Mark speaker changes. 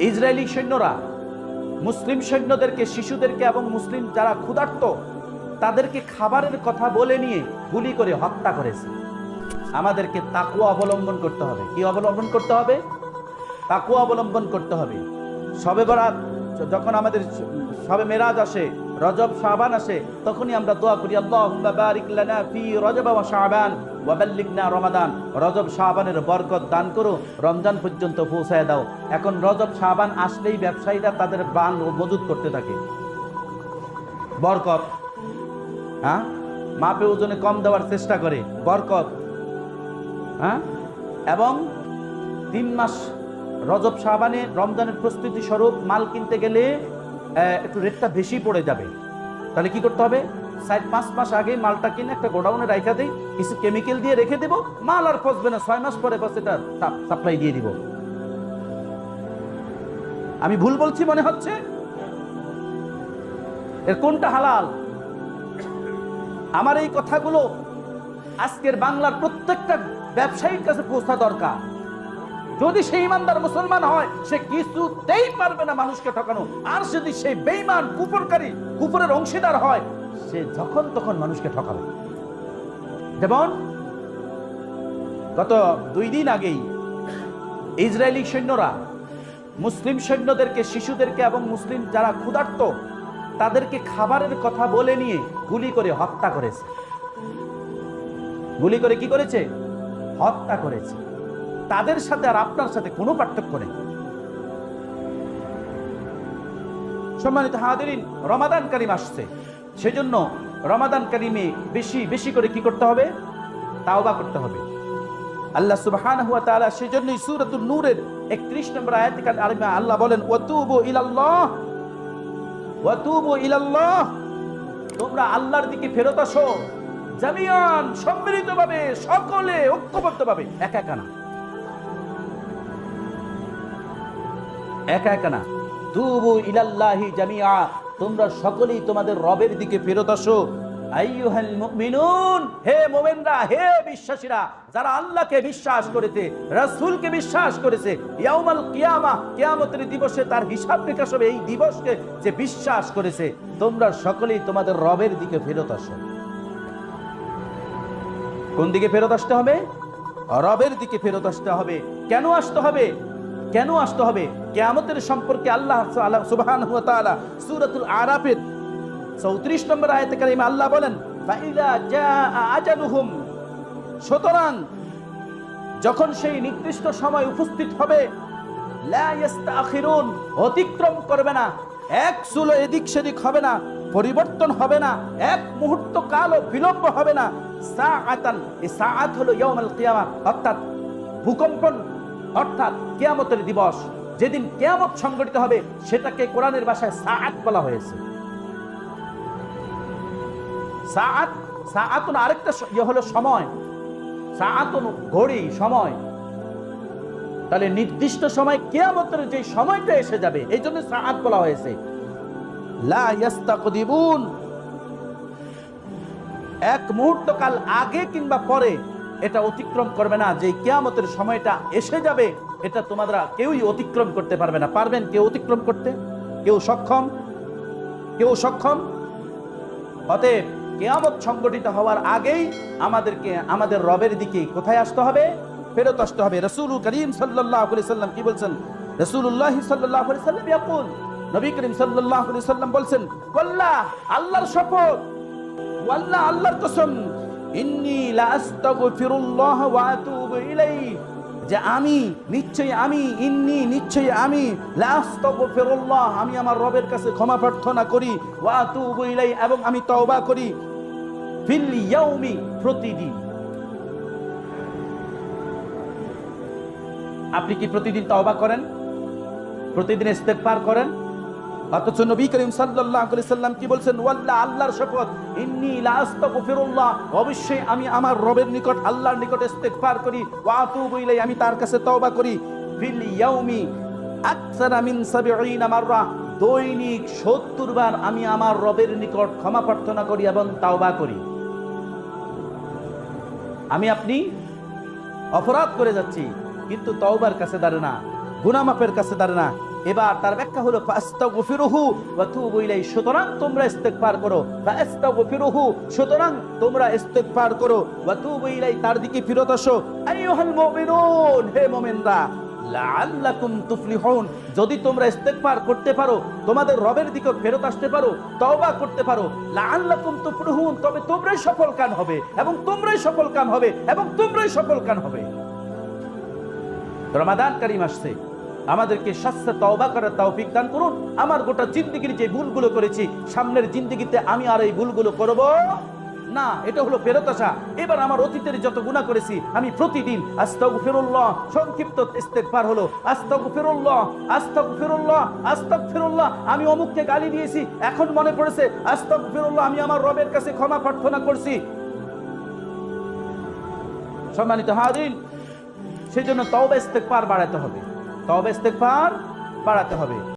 Speaker 1: Israeli সৈন্যরা মুসলিম সৈন্যদেরকে, শিশুদেরকে এবং মুসলিম যারা ক্ষুধার্ত তাদেরকে খাবারের কথা বলে নিয়ে গুলি করে হত্যা করেছে। আমাদেরকে তাকওয়া অবলম্বন করতে হবে। কি অবলম্বন করতে হবে? তাকওয়া অবলম্বন করতে হবে। শবে বরাত যখন আমাদের শবে মেরাজ আসে, রজব শাবান আসে, তখনই আমরা দোয়া করি, আল্লাহুম্মা বারিক লানা ফি রজব ওয়া শাবান ওয়া বাল্লিগনা রমাদান। রজব শাবানের বরকত দান করো, রমজান পর্যন্ত পৌঁছায় দাও। এখন রজব শাবান আসলেই ব্যবসায়ীরা তাদের বান ও মজুদ করতে থাকে। বরকত, হ্যাঁ, মাপে ওজনে কম দেওয়ার চেষ্টা করে, বরকত, হ্যাঁ। এবং 3 মাস রজব শাবানে রমজানের প্রস্তুতি স্বরূপ মাল কিনতে গেলে একটু রেটটা বেশি পড়ে যাবে। তাহলে কি করতে হবে? 4-5 মাস আগে মালটা কিনে একটা গোডাউনে রাখা দেই, কিছু কেমিক্যাল দিয়ে রেখে দেব, মাল আর ফসবে না, 6 মাস পরে বাস এটা সাপ্লাই দিয়ে দিব। আমি ভুল বলছি মনে হচ্ছে? এর কোনটা হালাল? আমার এই কথাগুলো আজকের বাংলার প্রত্যেকটা ব্যবসায়ীর কাছে পৌঁছা দরকার। যদি সেই ইমানদার মুসলমান হয়, সে কিছুতেই পারবে না মানুষকে ঠকানো। আর যদি সেই বেঈমান কুফরকারী, কুফরের অংশীদার হয়, সে যখন তখন মানুষকে ঠকাবে। যেমন গত 2 দিন আগেই ইসরায়েলি সৈন্যরা মুসলিম সৈন্যদেরকে, শিশুদেরকে এবং মুসলিম যারা ক্ষুধার্ত তাদেরকে খাবারের কথা বলে নিয়ে গুলি করে হত্যা করেছে। গুলি করে কি করেছে? হত্যা করেছে। তাদের সাথে আর আপনার সাথে কোনো পার্থক্য নেই। সম্মানিত হাজিরিন, রমাদান কারিম আসছে, সেজন্য রমাদান কারিমে বেশি বেশি করে কি করতে হবে? তাওবা করতে হবে। আল্লাহ সুবহানাহু ওয়া তাআলা সেজন্যই সূরাতুন নূরের 31 নম্বর আয়াতে কারিমে আল্লাহ বলেন, ওয়াতুবু ইলাল্লাহ, ওয়াতুবু ইলাল্লাহ, তোমরা আল্লাহর দিকে ফেরত আসো, জামিয়ান, সম্মিলিতভাবে, সকলে ঐক্যবদ্ধভাবে, একা একা না, একা একা না। তুবু ইলাল্লাহি জামিআ, তোমরা সকলেই তোমাদের রবের দিকে ফেরত আসো। আইয়ুহাল মুমিনুন, হে মুমিনরা, হে বিশ্বাসীরা, যারা আল্লাহকে বিশ্বাস করেছে, রাসূলকে বিশ্বাস করেছে, ইয়াউমাল কিয়ামা, কিয়ামতের দিবসে তার হিসাব নিকাশ হবে, এই দিবসকে যে বিশ্বাস করেছে, তোমরা সকলেই তোমাদের রবের দিকে ফেরত আসো। কোন দিকে ফেরত আসতে হবে? রবের দিকে ফেরত আসতে হবে। কেন আসতে হবে? কেন আসতে হবে? কিয়ামতের সম্পর্কে আল্লাহ সুবহানাহু ওয়া তাআলা সূরাতুল আরাফের 34 নম্বর আয়াতে কারিমে আল্লাহ বলেন, ফাইযা জাআ আজালুহুম, সুতরাং যখন সেই নির্দিষ্ট সময় উপস্থিত হবে, লা ইস্তাখিরুন, অতিক্রম করবে না, এক চুলো এদিক সেদিক হবে না, পরিবর্তন হবে না, এক মুহূর্ত কালও বিলম্ব হবে না। সাআতান, এই সাআত হলো ইয়াউমুল কিয়ামা, অর্থাৎ ভূকম্পন, অর্থাৎ কিয়ামতের দিবস, যেদিন কিয়ামত সংঘটিত হবে, সেটাকে কোরআনের ভাষায় সাআত বলা হয়েছে। সাআত, সাআতুন আরেকটা হলো সময়, সাআতুন ঘড়ি, সময়। তাহলে নির্দিষ্ট সময় কিয়ামতের যে সময়টা এসে যাবে, এই জন্য সাআত বলা হয়েছে। লা ইস্তাকদিবুন, এক মুহূর্ত কাল আগে কিংবা পরে এটা অতিক্রম করবে না। যে কিয়ামতের সময়টা এসে যাবে, এটা তোমরা কেউই অতিক্রম করতে পারবে না। পারবেন কেউ অতিক্রম করতে? কেউ সক্ষম? কেউ সক্ষম? অতএব কিয়ামত সংগঠিত হওয়ার আগেই আমাদেরকে আমাদের রবের দিকে কোথায় আসতে হবে? ফেরত আসতে হবে। রাসূল করিম সাল্লাল্লাহু আলাইহি সাল্লাম কি বলছেন? রাসূলুল্লাহ সাল্লাল্লাহু আলাইহি সাল্লাম ইয়াকুল, নবী করিম সাল্লাল্লাহু আলাইহি সাল্লাম বলছেন, ওয়াল্লাহ, আল্লাহর শপথ, ওয়াল্লাহ, আল্লাহর কসম, ইন্নী লা আস্তাগফিরুল্লাহ ওয়া আতুবু ইলাইহি, যে আমি নিশ্চয়ই, আমি ইন্নী নিশ্চয়ই, আমি লা আস্তাগফিরুল্লাহ, আমি আমার রবের কাছে ক্ষমা প্রার্থনা করি, ওয়া আতুবু ইলাইহি, এবং আমি তওবা করি, ফিল ইয়াউমি, প্রতিদিন। আপনি কি প্রতিদিন তওবা করেন? প্রতিদিন ইস্তেগফার করেন? অথচ নবী করিম সাল্লাল্লাহু আলাইহি সাল্লাম কি বলছেন? ওয়াল্লাহ, আল্লাহর শপথ, ইন্নী লা আস্তাগফিরুল্লাহ, অবশ্যই আমি আমার রবের নিকট, আল্লাহর নিকট ইস্তেগফার করি, ওয়া আতুবু ইলাইহি, আমি তার কাছে তওবা করি, ফিল ইয়াউমি আকসারা মিন 70 মাররা, দৈনিক 70 বার আমি আমার রবের নিকট ক্ষমা প্রার্থনা করি এবং তওবা করি। আমি আপনি অপরাধ করে যাচ্ছি, কিন্তু তওবার কাছে দাঁড়ে না, গুনাহ মাফের কাছে দাঁড়ে না, এবার তার ব্যাখ্যা হলো ফাস্তাগফিরুহু ওয়া তুবু ইলাইহি, সুতরাং তোমরা ইস্তেগফার করো। ফাস্তাগফিরুহু, সুতরাং তোমরা ইস্তেগফার করো। ওয়া তুবু ইলাইহি, তার দিকে ফিরত আসো। আইয়ুহাল মুমিনুন, হে মুমিনরা, লাআল্লাকুম তুফলিহুন, যদি তোমরা ইস্তেগফার করতে পারো, তোমাদের রবের দিকে ফেরত আসতে পারো, তওবা করতে পারো, লাআল্লাকুম তুফলিহুন, তবে তোমরাই সফলকাম হবে এবং তোমরাই সফলকাম হবে এবং তোমরাই সফলকাম হবে। রমাদান কারীম আসছে, আমাদেরকে শাস্তে তওবা করার তৌফিক দান করুন। আমার গোটা জিন্দেগির যে ভুলগুলো করেছি, সামনের জিন্দেগিতে আমি আর এই ভুলগুলো করব না। এটা হলো ফেরত আসা। এবার আমার অতীতের যত গুনাহ করেছি আমি প্রতিদিন আস্তাগফিরুল্লাহ, সংক্ষিপ্ত ইস্তেগফার হলো আস্তাগফিরুল্লাহ, আস্তাগফিরুল্লাহ, আস্তাগফিরুল্লাহ। আমি অমুককে গালি দিয়েছি, এখন মনে পড়েছে আস্তাগফিরুল্লাহ, আমি আমার রবের কাছে ক্ষমা প্রার্থনা করছি। সম্মানিত হাজিরিন, সেই জন্য তওবা ইস্তেগফার বাড়াতে হবে, তওবা ইস্তেগফার বাড়াতে হবে।